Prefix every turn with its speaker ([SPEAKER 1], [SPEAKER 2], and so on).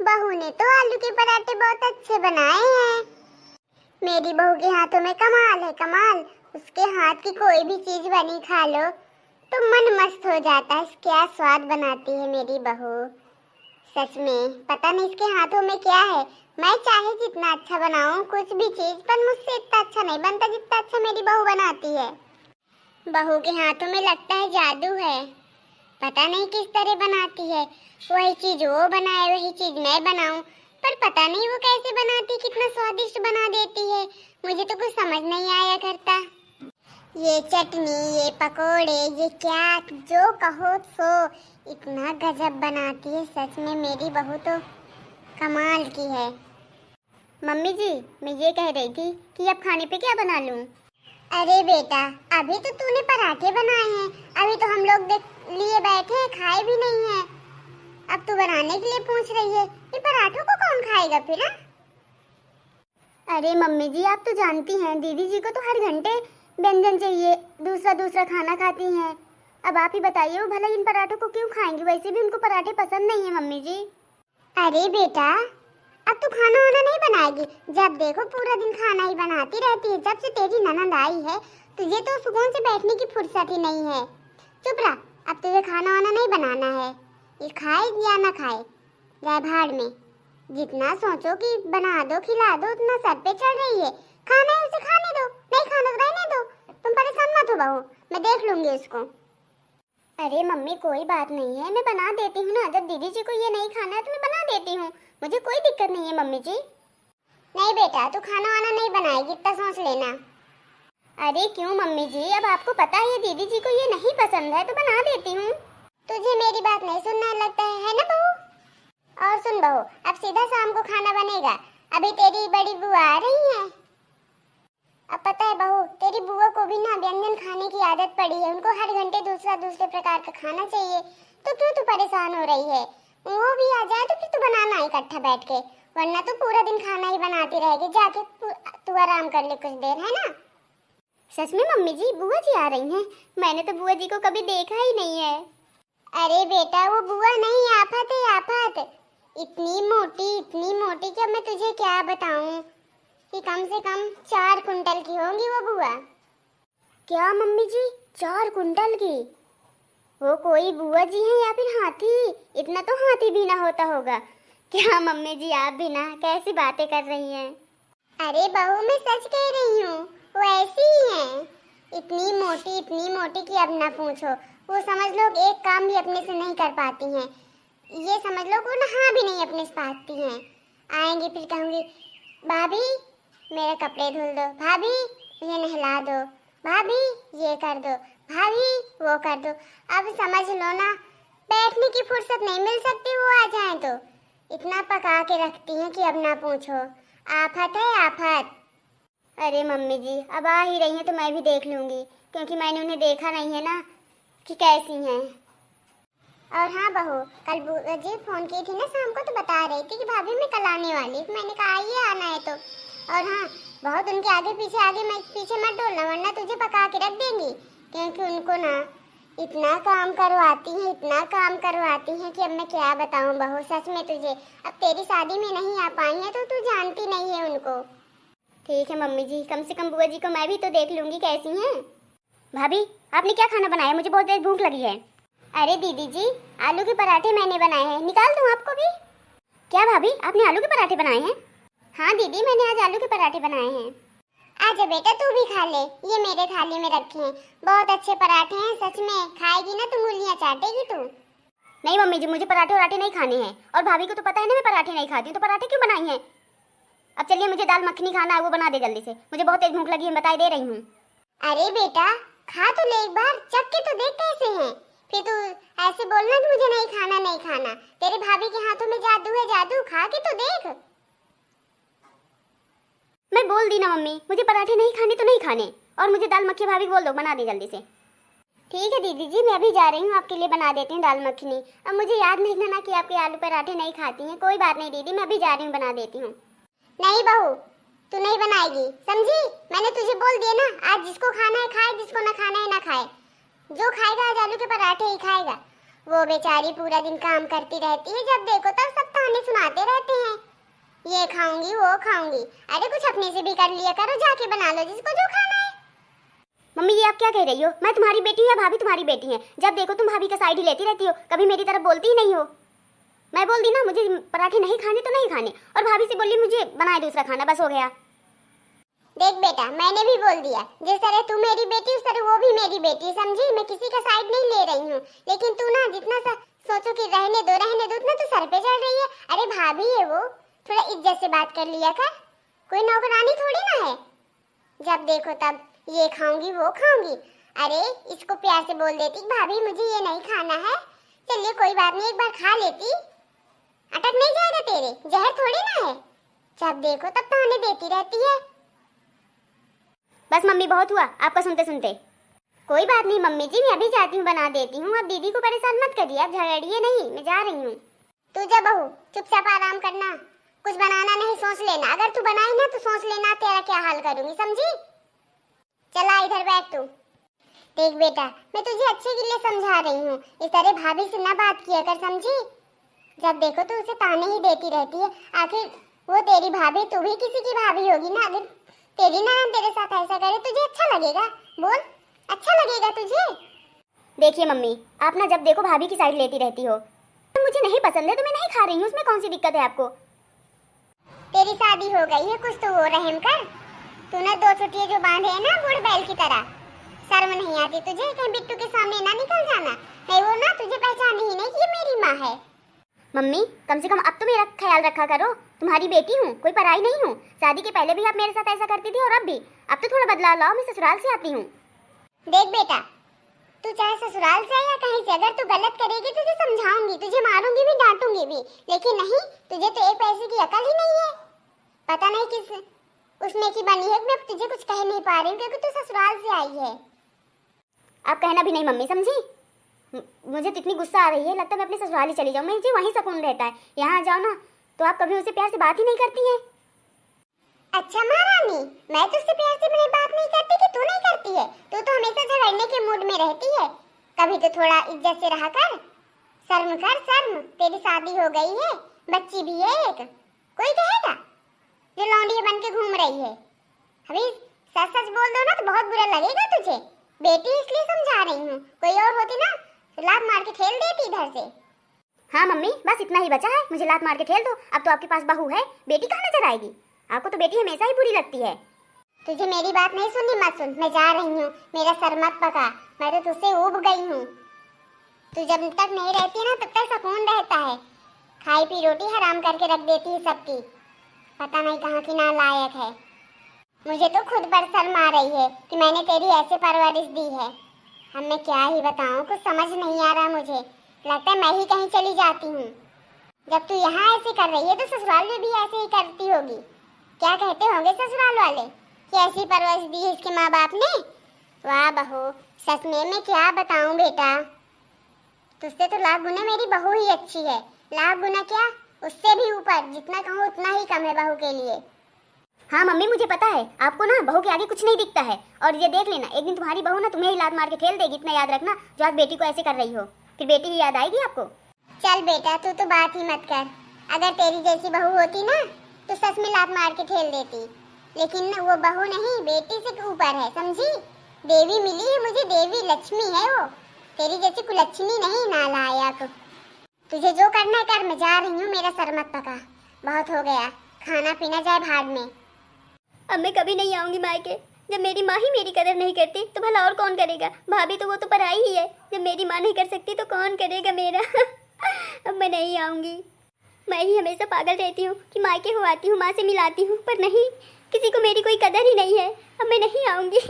[SPEAKER 1] बहू ने तो आलू के पराठे बहुत अच्छे बनाए हैं। मेरी बहू के हाथों में कमाल है कमाल। उसके हाथ की कोई भी चीज बनी खा लो तो मन मस्त हो जाता है। क्या स्वाद बनाती है मेरी बहू। सच में पता नहीं इसके हाथों में क्या है। मैं चाहे जितना अच्छा बनाऊं कुछ भी चीज, पर मुझसे इतना अच्छा नहीं बनता जितना अच्छा मेरी बहू बनाती है। बहू के हाथों में लगता है जादू है। पता नहीं किस तरह बनाती है। वही चीज वो बनाए वही चीज मैं बनाऊं, पर पता नहीं वो कैसे बनाती, कितना स्वादिष्ट बना देती है। मुझे तो कुछ समझ नहीं आया करता। ये चटनी, ये पकोड़े, ये क्या जो कहो सो इतना गजब बनाती है। सच में मेरी बहू तो कमाल की है। मम्मी जी, मैं ये कह रही थी कि अब खाने पे क्या बना लूं? अरे बेटा, अभी तो तूने पराठे बनाए हैं। अभी तो हम लोग लिए बैठे हैं, खाए भी नहीं है। अब तू बनाने के लिए पूछ रही है। ये पराठों को कौन खाएगा फिर? अरे मम्मी जी, आप तो जानती हैं दीदी जी को तो हर घंटे व्यंजन चाहिए, दूसरा दूसरा खाना खाती हैं। अब आप ही बताइए वो भला इन पराठों को क्यों खाएंगी? वैसे भी उनको पराठे पसंद नहीं है मम्मी जी। अरे बेटा, अब तू खाना वाना नहीं बनाएगी? जब देखो पूरा दिन खाना ही बनाती रहती है। जब से तेरी ननद आई है तुझे तो सुकून से बैठने की फुर्सत ही नहीं है। चुप रह, अब तुझे खाना वाना नहीं बनाना है। ये खाए या ना खाए जाए भाड़ में। जितना सोचो कि बना दो खिला दो उतना सर पे चढ़ रही है। खाना है उसे खाने दो, नहीं खाना तो रहने दो। तुम परेशान मत हो बहू, मैं देख लूंगी उसको। अरे मम्मी कोई बात नहीं है, मैं बना देती हूँ ना। जब दीदी जी को ये नहीं खाना है तो मैं बना देती हूँ, मुझे कोई दिक्कत नहीं है मम्मी जी। नहीं बेटा, तू खाना वाना नहीं बनाएगी, इतना सोच लेना। अरे क्यों मम्मी जी, अब आपको पता है दीदी जी को ये नहीं पसंद है तो बना देती हूँ। तुझे मेरी बात नहीं सुनना लगता है ना बहू? और सुन बहू, अब सीधा शाम को खाना बनेगा। अभी तेरी बड़ी बुआ आ रही है। अब पता है बहू, तेरी बुआ को भी ना व्यंजन खाने की आदत पड़ी है। उनको हर घंटे दूसरा दूसरे प्रकार का खाना चाहिए। तो क्यों तू परेशान हो रही है? वो भी आ जाए तो फिर तू बनाना इकट्ठा बैठ के, वरना तो पूरा दिन खाना ही बनाती रहेगी। जाके तू आराम कर ले कुछ देर, है ना? सच में मम्मी जी, बुआ जी आ रही हैं? मैंने तो बुआ जी को कभी देखा ही नहीं है। अरे बेटा, वो बुआ नहीं, आफत है आफत। इतनी मोटी कि अब मैं तुझे क्या बताऊं कि कम से कम 4 कुंटल की होंगी वो बुआ। क्या मम्मी जी, 4 कुंटल की? वो कोई बुआ जी हैं या फिर हाथी? इतना तो हाथी भी ना होता होगा। क्या मम्मी जी, आप भी ना कैसी बातें कर रही हैं? अरे बहू, मैं सच कह रही हूँ, वो ऐसी ही हैं। इतनी मोटी कि अब ना पूछो। वो समझ लो एक काम भी अपने से नहीं कर पाती हैं। ये समझ लो वो नहा भी नहीं अपने से पाती हैं। आएंगी फिर कहूँगी, भाभी मेरे कपड़े धुल दो, भाभी मुझे नहला दो, भाभी ये कर दो, भाभी वो कर दो। अब समझ लो ना, बैठने की फुर्सत नहीं मिल सकती वो आ जाए तो। इतना पका के रखती हैं कि अब ना पूछो। आफत है आफत। अरे मम्मी जी, अब आ ही रही हैं तो मैं भी देख लूँगी, क्योंकि मैंने उन्हें देखा नहीं है ना कि कैसी हैं। और हाँ बहू, कल बुआ जी फोन की थी ना शाम को, तो बता रही थी कि भाभी मैं कल आने वाली। मैंने कहा आइए, आना है तो। और हाँ, बहुत उनके आगे पीछे मत डोलना, वरना तुझे पका के रख देंगी। क्योंकि उनको ना इतना काम करवाती हैं कि अब मैं क्या बताऊँ बहू। सच में तुझे, अब तेरी शादी में नहीं आ पाई है तो तू जानती नहीं है उनको। ठीक है मम्मी जी, कम से कम बुआ जी को मैं भी तो देख लूँगी कैसी हैं। भाभी आपने क्या खाना बनाया? मुझे बहुत देर भूख लगी है। अरे दीदी जी, आलू के पराठे मैंने बनाए हैं, निकाल दूं आपको भी? क्या भाभी, आपने आलू के पराठे बनाए हैं? हाँ दीदी, मैंने आज आलू के पराठे बनाए हैं। आजा बेटा, तू भी खा ले, ये मेरे थाली में रखे हैं। बहुत अच्छे पराठे हैं, सच में। खाएगी ना तो उंगलियां चाटेगी तू। नहीं मम्मी जी, मुझे पराठे वराठे नहीं खाने हैं। और भाभी को तो पता है ना मैं पराठे नहीं खाती हूँ, तो पराठे क्यों बनाई हैं? अब चलिए, मुझे दाल मखनी खाना है, वो बना दे जल्दी से। मुझे बहुत तेज भूख लगी है, बताई दे रही हूँ। अरे बेटा, खा तो ले, एक बार चख के तो देख कैसे हैं। फिर तू ऐसे बोलना कि मुझे नहीं खाना। तेरे भाभी के हाथों में जादू है, जादू। खा के तो देख। मैं बोल दी ना मम्मी, मुझे पराठे नहीं खाने तो नहीं खाने। और मुझे दाल मखनी भाभी बोल दो बना दे जल्दी से। ठीक है दीदी जी, मैं अभी जा रही हूँ, आपके लिए बना देती हूँ दाल मखनी। अब मुझे याद नहीं था ना कि आपके आलू पराठे नहीं खाती हैं। कोई बात नहीं दीदी, मैं अभी जा रही हूँ, बना देती हूँ। नहीं बहू, तू नहीं बनाएगी, समझी? मैंने तुझे बोल दिया ना, आज जिसको खाना है खाए, जिसको ना खाना है ना खाए। जो खाएगा आज आलू के पराठे ही खाएगा। वो बेचारी पूरा दिन काम करती रहती है, जब देखो तब सब ताने सुनाते रहते खाऊंगी वो खाऊंगी। अरे कुछ अपने से भी कर लिया करो, जाके बना लो जिसको जो खाना है। मम्मी ये आप क्या कह रही हो? मैं तुम्हारी बेटी हूँ या भाभी तुम्हारी बेटी है? जब देखो तुम भाभी का साइड ही लेती रहती हो, कभी मेरी तरफ बोलती ही नहीं हो। मैं बोल दी ना मुझे पराठे नहीं खाने तो नहीं खाने, और भाभी से बोली मुझे बनाए दूसरा खाना, बस हो गया। देख बेटा, मैंने भी बोल दिया, जिस तरह तू मेरी बेटी उस तरह वो भी मेरी बेटी, समझी? मैं किसी का साइड नहीं ले रही हूँ, लेकिन तू ना जितना सोचो कि रहने दो उतना तू सर पे चढ़ रही है। अरे भाभी है वो, थोड़ा इज्जत से बात कर लिया कर, कोई नौकरानी थोड़ी ना है। जब देखो तब ये खाऊंगी वो खाऊंगी। अरे इसको प्यार से बोल देती भाभी मुझे ये नहीं खाना है, चलिए कोई बात नहीं एक बार खा लेती, अटक नहीं जाएगा तेरे, जहर थोड़ी ना है। जब देखो तब ताने देती रहती है। बस मम्मी बहुत हुआ आपका सुनते सुनते। कोई बात नहीं मम्मी जी, मैं अभी जाती हूँ बना देती हूँ, अब दीदी को परेशान मत करिए, अब झगड़िए नहीं, मैं जा रही हूँ। तू जा बहू, चुपचाप आराम करना, कुछ बनाना नहीं सोच लेना, अगर तू बनाई ना तो सोच लेना तेरा क्या हाल करूंगी, समझी? चला इधर बैठ तू। देख बेटा, मैं तुझे अच्छे के लिए समझा रही हूँ, इस तरह भाभी से ना बात किया कर, समझी? जब देखो तो उसे ताने ही देती रहती है, आखिर वो तेरी भाभी, तू भी किसी की भाभी होगी ना। अगर तेरी ननद तेरे साथ ऐसा करे तुझे अच्छा लगेगा? बोल, अच्छा लगेगा तुझे? देखिए मम्मी, आप ना जब देखो भाभी की साइड लेती रहती हो, मुझे नहीं पसंद है तो मैं नहीं खा रही हूँ, उसमें कौन सी दिक्कत है आपको? तेरी शादी हो गई है, कुछ तो वो रहम कर। तूने 2 छुट्टियां जो बांधे है ना बुढ़ बैल की तरह, शर्म नहीं आती तुझे? कहीं बिट्टू के सामने ना निकल जाना, नहीं वो ना तुझे पहचान ही नहीं कि ये मेरी माँ है। मम्मी कम से कम अब तो मेरा ख्याल रखा करो, तुम्हारी बेटी हूँ, कोई पराई नहीं हूँ। शादी के पहले भी आप मेरे साथ ऐसा करती थी और अब तो थोड़ा बदलाव लाओ, मैं ससुराल से आती हूँ। देख बेटा, तू चाहे ससुराल से या कहीं से, अगर तू गलत करेगी तुझे समझाऊंगी, तुझे मारूंगी भी डांटूंगी भी, लेकिन नहीं, तुझे तो एक पैसे की अकल ही नहीं है। पता नहीं किस उसमें की बनी है, मैं तुझे कुछ कह नहीं पा रही हूँ क्योंकि तू ससुराल से आई है। आप कहना भी नहीं मम्मी, समझी? मुझे तो इतनी गुस्सा आ रही है, लगता है मैं अपने ससुराल ही चली जाऊँ, मुझे वहीं सुकून रहता है। यहाँ जाओ ना तो आप कभी उससे प्यार से बात ही नहीं करती हैं। अच्छा महारानी, मैं तुझसे प्यार से बात नहीं करती कि तू नहीं करती है? तू तो हमेशा झगड़ने के मूड में रहती है, कभी तो थोड़ा इज्जत से रहा कर, शर्म कर शर्म। तेरी शादी हो गई है, बच्ची भी है एक, कोई कहेगा जो लौंडिया बन के घूम रही है? अभी सच सच बोल दो ना तो बहुत बुरा लगेगा तुझे। बेटी इसलिए समझा रही हूँ, कोई और होती ना लात मार के खेल देती इधर से। हाँ मम्मी, बस इतना ही बचा है, मुझे लात मार के खेल दो, अब तो आपके पास बहू है, बेटी कहाँ नजर आएगी? आपको तो बेटी हमेशा ही बुरी लगती है। तुझे मेरी बात नहीं सुननी मत सुन, मैं जा रही हूँ, मेरा सर मत पका, मैं तो तुझसे उब गई हूँ। तू जब तक नहीं रहती है ना तब तक सुकून रहता है, खाई पी रोटी हराम करके रख देती है सबकी, पता नहीं कहाँ की नालायक है। मुझे तो खुद पर शर्म आ रही है कि मैंने तेरी ऐसे परवरिश दी है। अब मैं क्या ही बताऊँ, कुछ समझ नहीं आ रहा मुझे, लगता है मैं ही कहीं चली जाती हूँ। जब तू यहाँ ऐसे कर रही है तो ससुराल में भी ऐसे ही करती होगी। क्या कहते होंगे ससुराल वाले कि ऐसी परवरिश दी है इसके माँ बाप ने? वाह बहू, सच में मैं क्या बताऊँ बेटा, तुझसे तो लाख गुना मेरी बहू ही अच्छी है, लाख गुना क्या उससे भी ऊपर, जितना कहूँ उतना ही कम है बहू के लिए। हाँ मम्मी मुझे पता है, आपको ना बहू के आगे कुछ नहीं दिखता है, और ये देख लेना एक दिन तुम्हारी बहू ना तुम्हें ही लात मार के खेल देगी, इतना याद रखना। जो आज बेटी को ऐसे कर रही हो, फिर बेटी ही याद आएगी आपको। चल बेटा तू तो बात ही मत कर, अगर तेरी जैसी बहू होती ना तो सच में लात मार के खेल देती, लेकिन वो बहू नहीं, बेटी से ऊपर है, समझी? देवी मिली है मुझे, देवी लक्ष्मी है वो, तेरी जैसी कुलच्छनी नहीं, नालायक। तुझे जो करना है कर, मैं जा रही हूँ, मेरा सर मत पका, बहुत हो गया, खाना पीना जाए भाड़ में। अब मैं कभी नहीं आऊंगी मायके, जब मेरी माँ ही मेरी कदर नहीं करती तो भला और कौन करेगा? भाभी तो वो तो पराई ही है, जब मेरी माँ नहीं कर सकती तो कौन करेगा मेरा? अब मैं नहीं आऊंगी। मैं ही हमेशा पागल रहती हूँ कि मायके हो आती हूँ, माँ से मिलाती हूँ, पर नहीं, किसी को मेरी कोई कदर ही नहीं है। अब मैं नहीं आऊंगी।